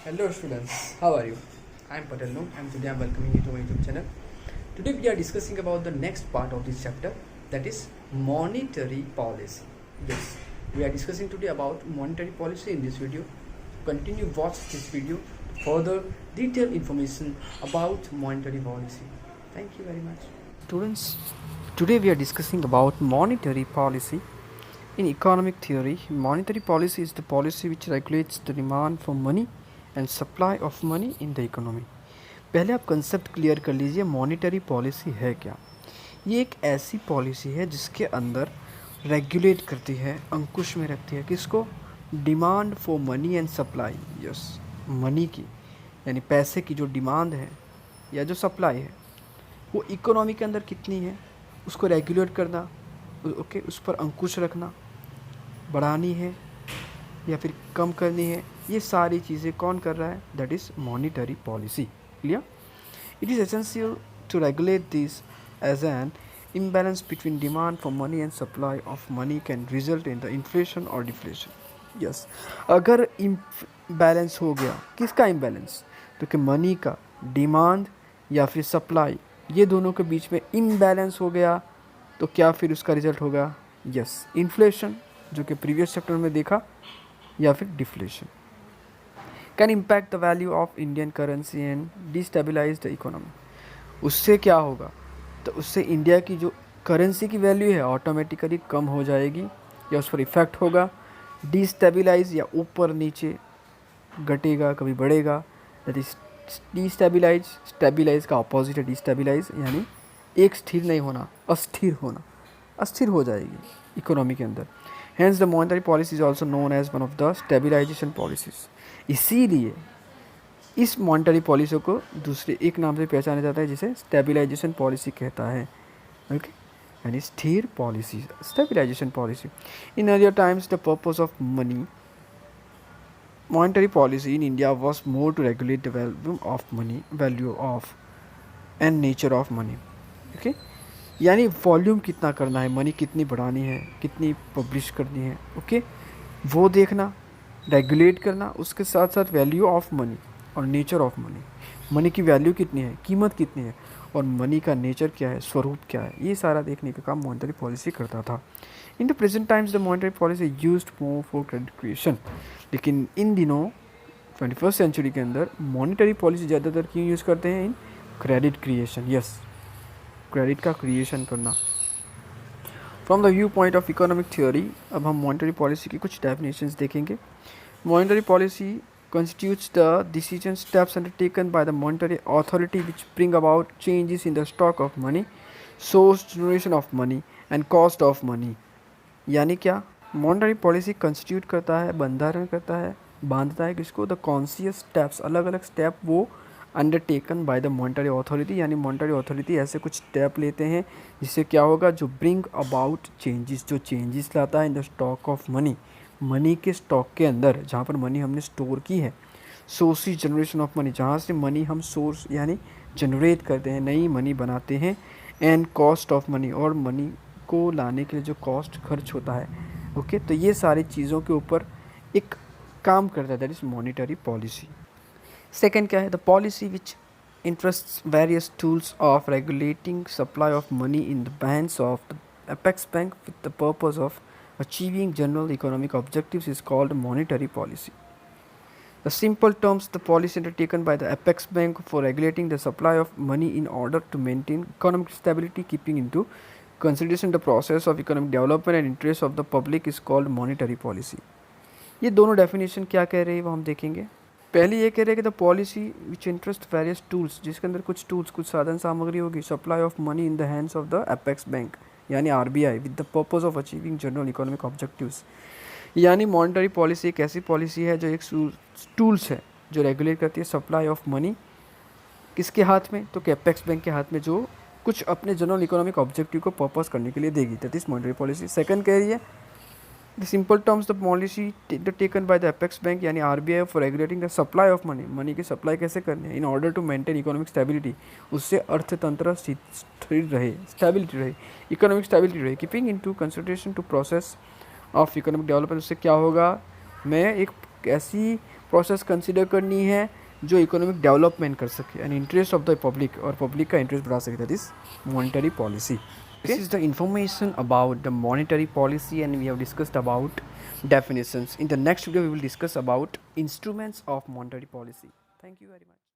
Hello students, how are you? I am Patel Noor and today I am welcoming you to my YouTube channel. Today we are discussing about the next part of this chapter, that is monetary policy. Yes, we are discussing today about monetary policy in this video. Continue watch this video for further detailed information about monetary policy. Thank you very much. Students, today we are discussing about monetary policy. In economic theory, monetary policy is the policy which regulates the demand for money and supply of money in the economy. पहले आप concept clear कर लीजिए, monetary policy है क्या। ये एक ऐसी policy है जिसके अंदर रेगुलेट करती है, अंकुश में रखती है किसको, demand for money and supply. Yes, money की यानी पैसे की जो डिमांड है या जो सप्लाई है वो इकोनॉमी के अंदर कितनी है उसको रेगुलेट करना, ओके, उस पर अंकुश रखना, बढ़ानी है या फिर कम करनी है, ये सारी चीज़ें कौन कर रहा है, that is monetary policy. Clear? It is essential to regulate this as an imbalance between demand for money and supply of money can result in the inflation or deflation. Yes, अगर इम्बैलेंस हो गया, किसका imbalance, तो कि money का demand या फिर supply, ये दोनों के बीच में इम्बैलेंस हो गया तो क्या फिर उसका रिजल्ट होगा, यस, इन्फ्लेशन, जो कि प्रीवियस चैप्टर में देखा, या फिर deflation. Can impact the value of Indian currency and destabilise the economy. उससे क्या होगा, तो उससे इंडिया की जो करेंसी की वैल्यू है ऑटोमेटिकली कम हो जाएगी या उस पर इफ़ेक्ट होगा, डिस्टेबलाइज या ऊपर नीचे घटेगा, कभी बढ़ेगा, दैट इज डिस्टेबलाइज। स्टेबलाइज का अपोजिट है डिस्टेबलाइज, यानी एक स्थिर नहीं होना, अस्थिर होना, अस्थिर हो जाएगी इकोनॉमी के अंदर। Hence the monetary policy is also known as one of the stabilisation policies. इसीलिए इस मॉनेटरी पॉलिसी को दूसरे एक नाम से पहचाना जाता है जिसे स्टेबलाइजेशन पॉलिसी कहता है, ओके, यानी स्थिर policy, stabilisation policy. In earlier times the purpose of money monetary policy in India was more to regulate the value of money, value of and nature of money, okay, यानी volume कितना करना है, money कितनी बढ़ानी है, कितनी publish करनी है, ओके, वो देखना, रेगुलेट करना, उसके साथ साथ वैल्यू ऑफ मनी और नेचर ऑफ मनी, मनी की वैल्यू कितनी है, कीमत कितनी है, और मनी का नेचर क्या है, स्वरूप क्या है, ये सारा देखने का काम मॉनेटरी पॉलिसी करता था। In the present times the monetary policy used more for credit creation. लेकिन इन दिनों 21st सेंचुरी के अंदर मॉनेटरी पॉलिसी ज़्यादातर क्यों यूज़ करते हैं, in credit creation. Yes, credit का क्रिएशन करना। From the view point of economic theory, अब हम मॉनेटरी पॉलिसी की कुछ डेफिनेशंस देखेंगे। Monetary policy constitutes the decision steps undertaken by the monetary authority which bring about changes in the stock of money, source, generation of money and cost of money। यानी क्या, monetary policy constitute करता है, बंधारण करता है, बांधता है किसको, the conscious steps, अलग अलग स्टेप वो undertaken by the monetary authority, यानी मॉनेटरी अथॉरिटी ऐसे कुछ स्टेप लेते हैं जिससे क्या होगा, जो ब्रिंग अबाउट चेंजेस, जो चेंजेस लाता है in the stock of money, money के स्टॉक के अंदर जहाँ पर मनी हमने स्टोर की है, सोर्सेज जनरेशन ऑफ मनी, जहाँ से मनी हम सोर्स यानी जनरेट करते हैं, नई मनी बनाते हैं, एंड कॉस्ट ऑफ मनी, और मनी को लाने के लिए जो कॉस्ट खर्च होता है, ओके, तो ये सारी चीज़ों के ऊपर एक काम करता है, that is monetary policy. Second क्या है, the policy which interest various tools of regulating supply of money in the bands of the apex bank with the purpose of achieving general economic objectives is called monetary policy. The simple terms, the policy undertaken by the apex bank for regulating the supply of money in order to maintain economic stability, keeping into consideration the process of economic development and interest of the public is called monetary policy. ये दोनों definition क्या कह रहे हैं वो हम देखेंगे। पहले ये कह रहे हैं कि the policy which interest various tools, जिसके अंदर कुछ टूल्स, कुछ साधन सामग्री होगी, supply of money in the hands of the apex bank यानी RBI with the purpose of achieving general economic objectives. यानी मॉनेटरी पॉलिसी एक ऐसी पॉलिसी है जो एक टूल्स है जो रेगुलेट करती है सप्लाई ऑफ मनी, किसके हाथ में, तो अपेक्स बैंक के हाथ में, जो कुछ अपने जनरल इकोनॉमिक ऑब्जेक्टिव को पर्पस करने के लिए देगी, that is monetary policy. Second कह रही है the simple terms, the policy taken by the apex bank यानी RBI for regulating the supply of money, money की सप्लाई कैसे करनी है, in order to maintain economic stability, उससे अर्थतंत्र स्थिर रहे, स्टेबिलिटी रहे, इकोनॉमिक स्टेबिलिटी रहे, keeping into consideration to process of economic development. उससे क्या होगा, मैं एक ऐसी प्रोसेस कंसिडर करनी है जो इकोनॉमिक डेवलपमेंट कर सके and interest of the public और पब्लिक का इंटरेस्ट बढ़ा सके, that is monetary policy. This is the information about the monetary policy and we have discussed about definitions. In the next video we will discuss about instruments of monetary policy. Thank you very much.